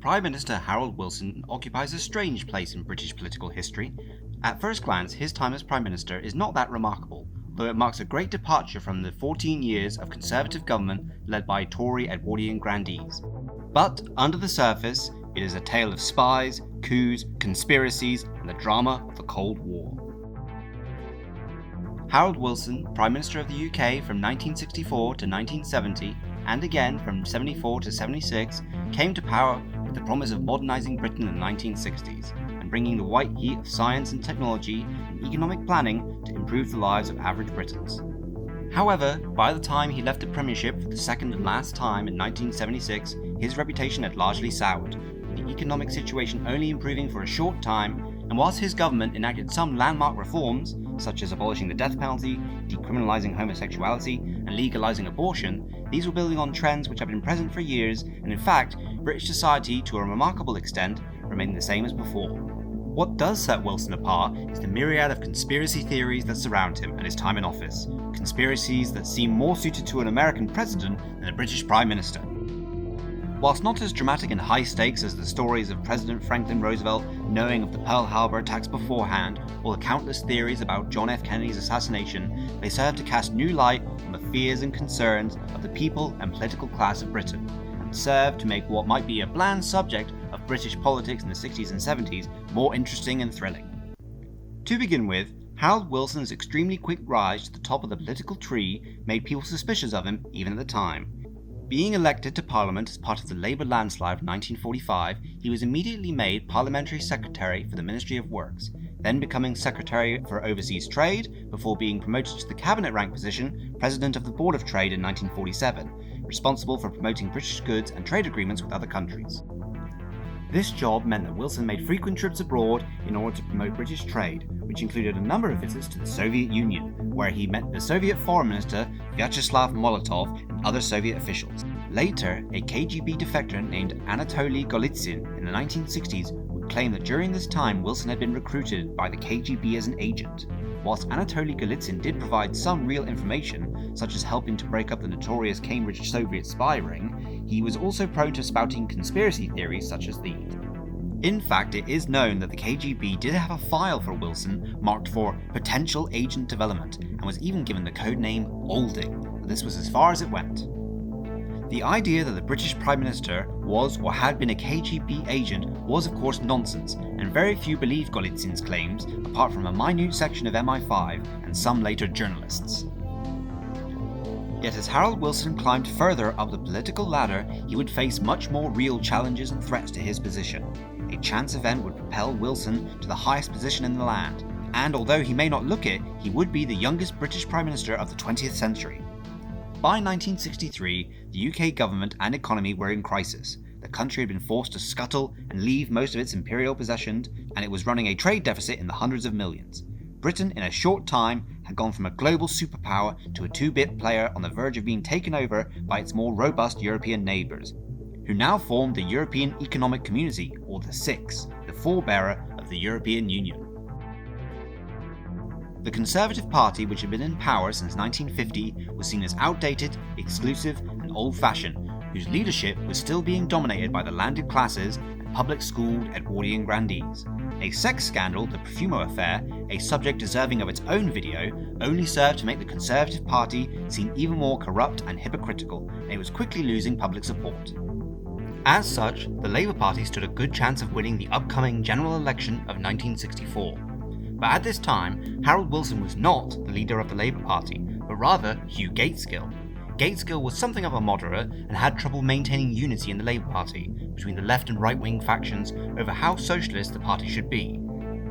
Prime Minister Harold Wilson occupies a strange place in British political history. At first glance, his time as Prime Minister is not that remarkable, though it marks a great departure from the 14 years of Conservative government led by Tory Edwardian grandees. But under the surface, it is a tale of spies, coups, conspiracies, and the drama of the Cold War. Harold Wilson, Prime Minister of the UK from 1964 to 1970, and again from 74 to 76, came to power with the promise of modernising Britain in the 1960s and bringing the white heat of science and technology and economic planning to improve the lives of average Britons. However, by the time he left the premiership for the second and last time in 1976, his reputation had largely soured, with the economic situation only improving for a short time, and whilst his government enacted some landmark reforms, such as abolishing the death penalty, decriminalising homosexuality, and legalising abortion, these were building on trends which have been present for years, and in fact, British society, to a remarkable extent, remained the same as before. What does set Wilson apart is the myriad of conspiracy theories that surround him and his time in office, conspiracies that seem more suited to an American president than a British Prime Minister. Whilst not as dramatic and high stakes as the stories of President Franklin Roosevelt knowing of the Pearl Harbor attacks beforehand, or the countless theories about John F. Kennedy's assassination, they serve to cast new light on the fears and concerns of the people and political class of Britain, and serve to make what might be a bland subject of British politics in the 60s and 70s more interesting and thrilling. To begin with, Harold Wilson's extremely quick rise to the top of the political tree made people suspicious of him even at the time. Being elected to Parliament as part of the Labour landslide of 1945, he was immediately made Parliamentary Secretary for the Ministry of Works, then becoming Secretary for Overseas Trade, before being promoted to the cabinet rank position, President of the Board of Trade in 1947, responsible for promoting British goods and trade agreements with other countries. This job meant that Wilson made frequent trips abroad in order to promote British trade, which included a number of visits to the Soviet Union, where he met the Soviet Foreign Minister Vyacheslav Molotov and other Soviet officials. Later, a KGB defector named Anatoly Golitsyn in the 1960s would claim that during this time Wilson had been recruited by the KGB as an agent. Whilst Anatoly Golitsyn did provide some real information, such as helping to break up the notorious Cambridge Soviet spy ring, he was also prone to spouting conspiracy theories such as these. In fact, it is known that the KGB did have a file for Wilson marked for potential agent development and was even given the codename Olding, but this was as far as it went. The idea that the British Prime Minister was or had been a KGB agent was of course nonsense, and very few believed Golitsyn's claims, apart from a minute section of MI5 and some later journalists. Yet as Harold Wilson climbed further up the political ladder, he would face much more real challenges and threats to his position. A chance event would propel Wilson to the highest position in the land, and although he may not look it, he would be the youngest British Prime Minister of the 20th century. By 1963, the UK government and economy were in crisis. The country had been forced to scuttle and leave most of its imperial possessions, and it was running a trade deficit in the hundreds of millions. Britain, in a short time, had gone from a global superpower to a two-bit player on the verge of being taken over by its more robust European neighbours, who now formed the European Economic Community, or the Six, the forebearer of the European Union. The Conservative Party, which had been in power since 1950, was seen as outdated, exclusive, and old-fashioned, whose leadership was still being dominated by the landed classes and public-schooled Edwardian grandees. A sex scandal, the Profumo affair, a subject deserving of its own video, only served to make the Conservative Party seem even more corrupt and hypocritical, and it was quickly losing public support. As such, the Labour Party stood a good chance of winning the upcoming general election of 1964. But at this time, Harold Wilson was not the leader of the Labour Party, but rather Hugh Gaitskell. Gaitskell was something of a moderate and had trouble maintaining unity in the Labour Party between the left and right-wing factions over how socialist the party should be.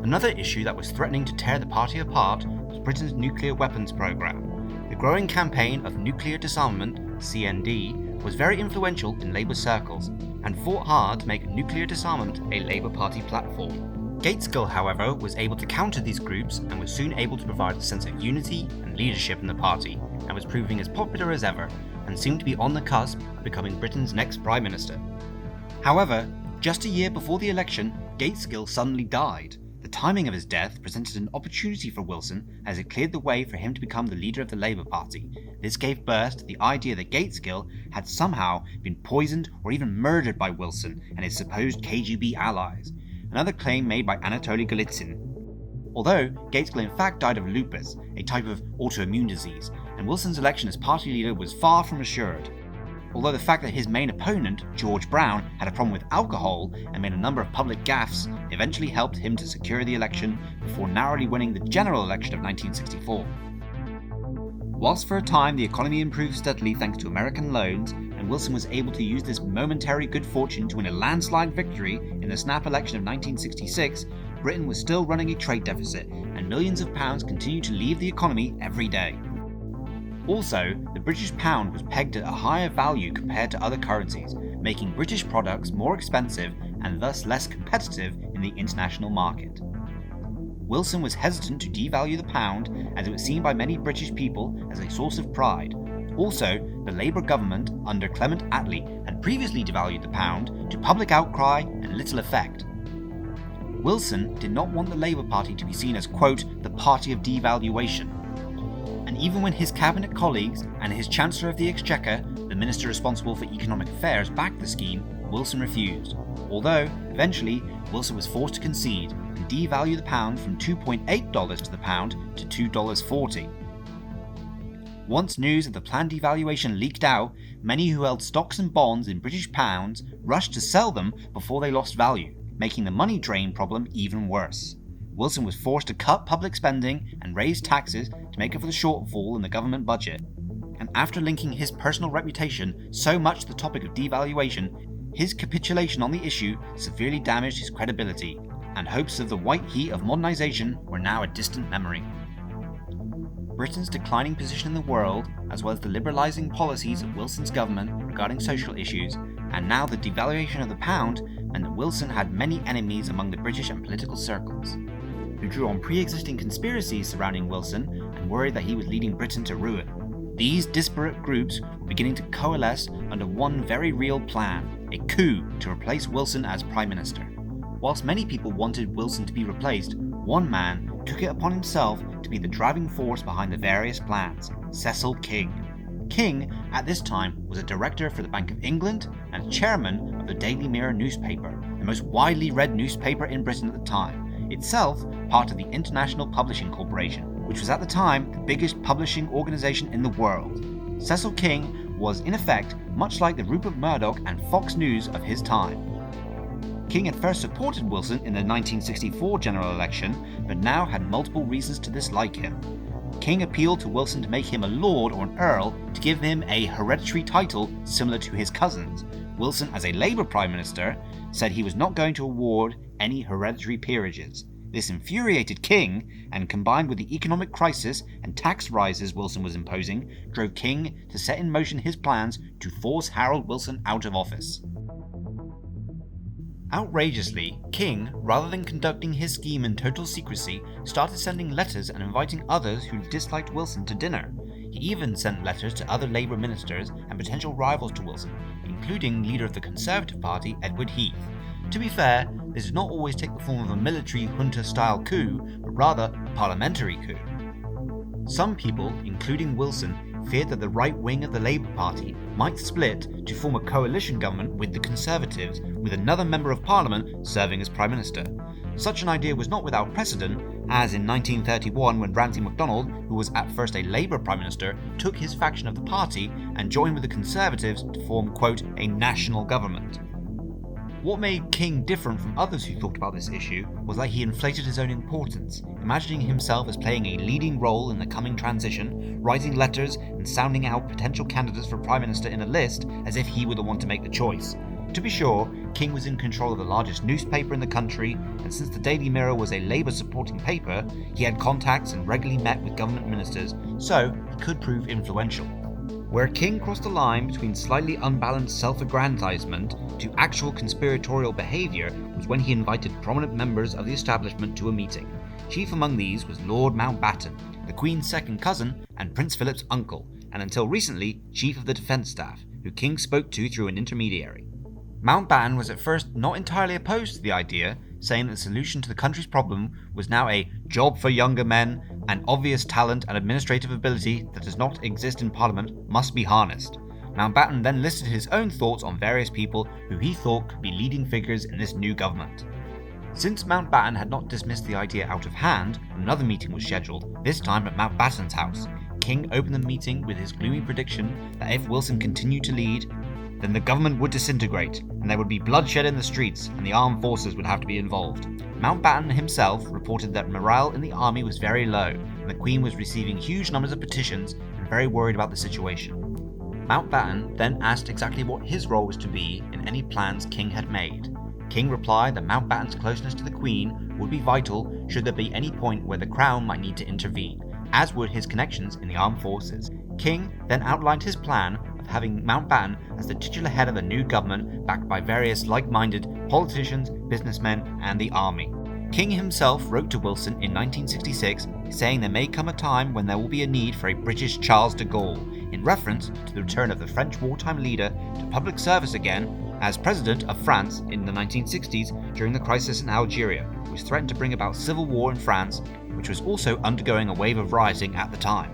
Another issue that was threatening to tear the party apart was Britain's nuclear weapons programme. The growing campaign of nuclear disarmament, CND, was very influential in Labour circles and fought hard to make nuclear disarmament a Labour Party platform. Gaitskell, however, was able to counter these groups and was soon able to provide a sense of unity and leadership in the party, and was proving as popular as ever, and seemed to be on the cusp of becoming Britain's next Prime Minister. However, just a year before the election, Gaitskell suddenly died. The timing of his death presented an opportunity for Wilson as it cleared the way for him to become the leader of the Labour Party. This gave birth to the idea that Gateskill had somehow been poisoned or even murdered by Wilson and his supposed KGB allies, another claim made by Anatoly Golitsyn. Although Gateskill in fact died of lupus, a type of autoimmune disease, and Wilson's election as party leader was far from assured. Although the fact that his main opponent, George Brown, had a problem with alcohol and made a number of public gaffes eventually helped him to secure the election before narrowly winning the general election of 1964. Whilst for a time the economy improved steadily thanks to American loans, and Wilson was able to use this momentary good fortune to win a landslide victory in the snap election of 1966, Britain was still running a trade deficit, and millions of pounds continued to leave the economy every day. Also, the British pound was pegged at a higher value compared to other currencies, making British products more expensive and thus less competitive in the international market. Wilson was hesitant to devalue the pound as it was seen by many British people as a source of pride. Also, the Labour government under Clement Attlee had previously devalued the pound to public outcry and little effect. Wilson did not want the Labour Party to be seen as, quote, the party of devaluation. And even when his cabinet colleagues and his Chancellor of the Exchequer, the minister responsible for economic affairs, backed the scheme, Wilson refused. Although, eventually, Wilson was forced to concede and devalue the pound from $2.8 to the pound to $2.40. Once news of the planned devaluation leaked out, many who held stocks and bonds in British pounds rushed to sell them before they lost value, making the money drain problem even worse. Wilson was forced to cut public spending and raise taxes to make up for the shortfall in the government budget. And after linking his personal reputation so much to the topic of devaluation, his capitulation on the issue severely damaged his credibility, and hopes of the white heat of modernisation were now a distant memory. Britain's declining position in the world, as well as the liberalising policies of Wilson's government regarding social issues, and now the devaluation of the pound, meant that Wilson had many enemies among the British and political circles, who drew on pre-existing conspiracies surrounding Wilson and worried that he was leading Britain to ruin. These disparate groups were beginning to coalesce under one very real plan, a coup to replace Wilson as Prime Minister. Whilst many people wanted Wilson to be replaced, one man took it upon himself to be the driving force behind the various plans, Cecil King. King, at this time, was a director for the Bank of England and chairman of the Daily Mirror newspaper, the most widely read newspaper in Britain at the time, itself part of the International Publishing Corporation, which was at the time the biggest publishing organisation in the world. Cecil King was, in effect, much like the Rupert Murdoch and Fox News of his time. King had first supported Wilson in the 1964 general election, but now had multiple reasons to dislike him. King appealed to Wilson to make him a lord or an earl to give him a hereditary title similar to his cousins. Wilson, as a Labour Prime Minister, said he was not going to award any hereditary peerages. This infuriated King, and combined with the economic crisis and tax rises Wilson was imposing, drove King to set in motion his plans to force Harold Wilson out of office. Outrageously, King, rather than conducting his scheme in total secrecy, started sending letters and inviting others who disliked Wilson to dinner. He even sent letters to other Labour ministers and potential rivals to Wilson, including leader of the Conservative Party, Edward Heath. To be fair, this did not always take the form of a military junta-style coup, but rather a parliamentary coup. Some people, including Wilson, feared that the right wing of the Labour Party might split to form a coalition government with the Conservatives, with another member of Parliament serving as Prime Minister. Such an idea was not without precedent, as in 1931 when Ramsay MacDonald, who was at first a Labour Prime Minister, took his faction of the party and joined with the Conservatives to form, quote, a national government. What made King different from others who thought about this issue was that he inflated his own importance, imagining himself as playing a leading role in the coming transition, writing letters and sounding out potential candidates for Prime Minister in a list as if he were the one to make the choice. To be sure, King was in control of the largest newspaper in the country, and since the Daily Mirror was a Labour-supporting paper, he had contacts and regularly met with government ministers, so he could prove influential. Where King crossed the line between slightly unbalanced self-aggrandizement to actual conspiratorial behaviour was when he invited prominent members of the establishment to a meeting. Chief among these was Lord Mountbatten, the Queen's second cousin and Prince Philip's uncle, and until recently Chief of the Defence Staff, who King spoke to through an intermediary. Mountbatten was at first not entirely opposed to the idea, saying that the solution to the country's problem was now a job for younger men, and obvious talent and administrative ability that does not exist in Parliament must be harnessed. Mountbatten then listed his own thoughts on various people who he thought could be leading figures in this new government. Since Mountbatten had not dismissed the idea out of hand, another meeting was scheduled, this time at Mountbatten's house. King opened the meeting with his gloomy prediction that if Wilson continued to lead, then the government would disintegrate, and there would be bloodshed in the streets, and the armed forces would have to be involved. Mountbatten himself reported that morale in the army was very low, and the Queen was receiving huge numbers of petitions and very worried about the situation. Mountbatten then asked exactly what his role was to be in any plans King had made. King replied that Mountbatten's closeness to the Queen would be vital should there be any point where the Crown might need to intervene, as would his connections in the armed forces. King then outlined his plan of having Mountbatten as the titular head of a new government backed by various like-minded politicians, businessmen, and the army. King himself wrote to Wilson in 1966 saying there may come a time when there will be a need for a British Charles de Gaulle, in reference to the return of the French wartime leader to public service again as President of France in the 1960s during the crisis in Algeria, which threatened to bring about civil war in France, which was also undergoing a wave of rioting at the time.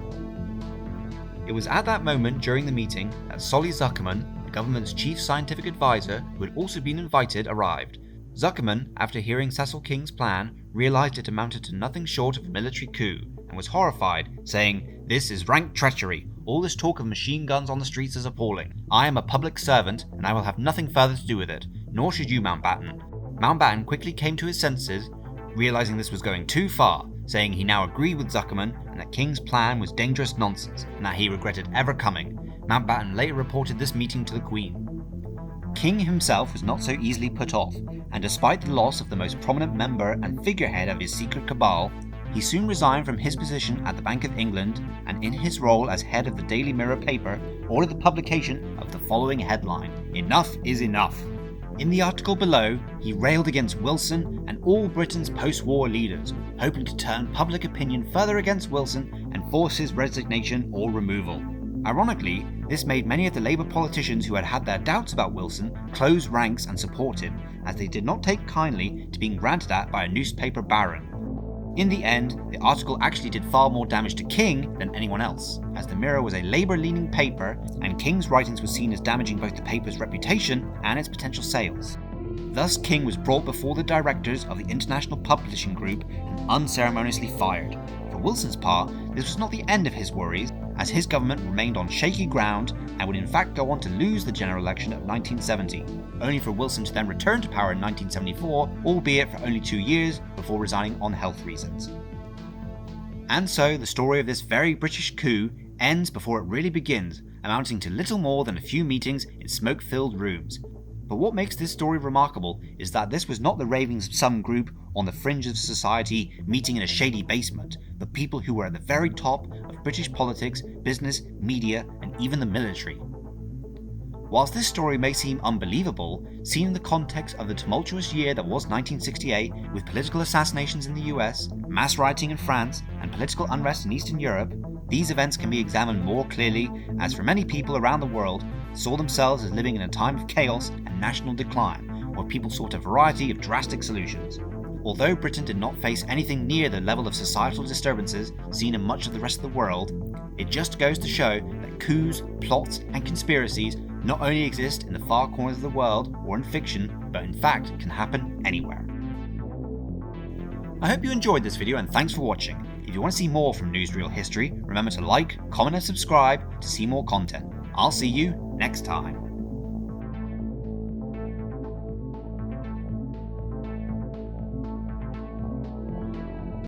It was at that moment during the meeting that Solly Zuckerman, the government's chief scientific advisor who had also been invited, arrived. Zuckerman, after hearing Cecil King's plan, realised it amounted to nothing short of a military coup, and was horrified, saying, "This is rank treachery. All this talk of machine guns on the streets is appalling. I am a public servant, and I will have nothing further to do with it, nor should you, Mountbatten." Mountbatten quickly came to his senses, realising this was going too far, saying he now agreed with Zuckerman and that King's plan was dangerous nonsense, and that he regretted ever coming. Mountbatten later reported this meeting to the Queen. King himself was not so easily put off, and despite the loss of the most prominent member and figurehead of his secret cabal, he soon resigned from his position at the Bank of England, and in his role as head of the Daily Mirror paper, ordered the publication of the following headline: "Enough is enough." In the article below, he railed against Wilson and all Britain's post-war leaders, hoping to turn public opinion further against Wilson and force his resignation or removal. Ironically, this made many of the Labour politicians who had had their doubts about Wilson close ranks and support him, as they did not take kindly to being ranted at by a newspaper baron. In the end, the article actually did far more damage to King than anyone else, as the Mirror was a Labour-leaning paper, and King's writings were seen as damaging both the paper's reputation and its potential sales. Thus, King was brought before the directors of the International Publishing Group and unceremoniously fired. For Wilson's part, this was not the end of his worries, as his government remained on shaky ground and would in fact go on to lose the general election of 1970, only for Wilson to then return to power in 1974, albeit for only 2 years, before resigning on health reasons. And so the story of this very British coup ends before it really begins, amounting to little more than a few meetings in smoke-filled rooms. But what makes this story remarkable is that this was not the ravings of some group on the fringe of society meeting in a shady basement, but people who were at the very top of British politics, business, media, and even the military. Whilst this story may seem unbelievable, seen in the context of the tumultuous year that was 1968, with political assassinations in the US, mass rioting in France, and political unrest in Eastern Europe, these events can be examined more clearly, as for many people around the world saw themselves as living in a time of chaos and national decline, where people sought a variety of drastic solutions. Although Britain did not face anything near the level of societal disturbances seen in much of the rest of the world, it just goes to show that coups, plots, and conspiracies not only exist in the far corners of the world or in fiction, but in fact can happen anywhere. I hope you enjoyed this video, and thanks for watching. If you want to see more from Newsreel History, remember to like, comment and subscribe to see more content. I'll see you next time.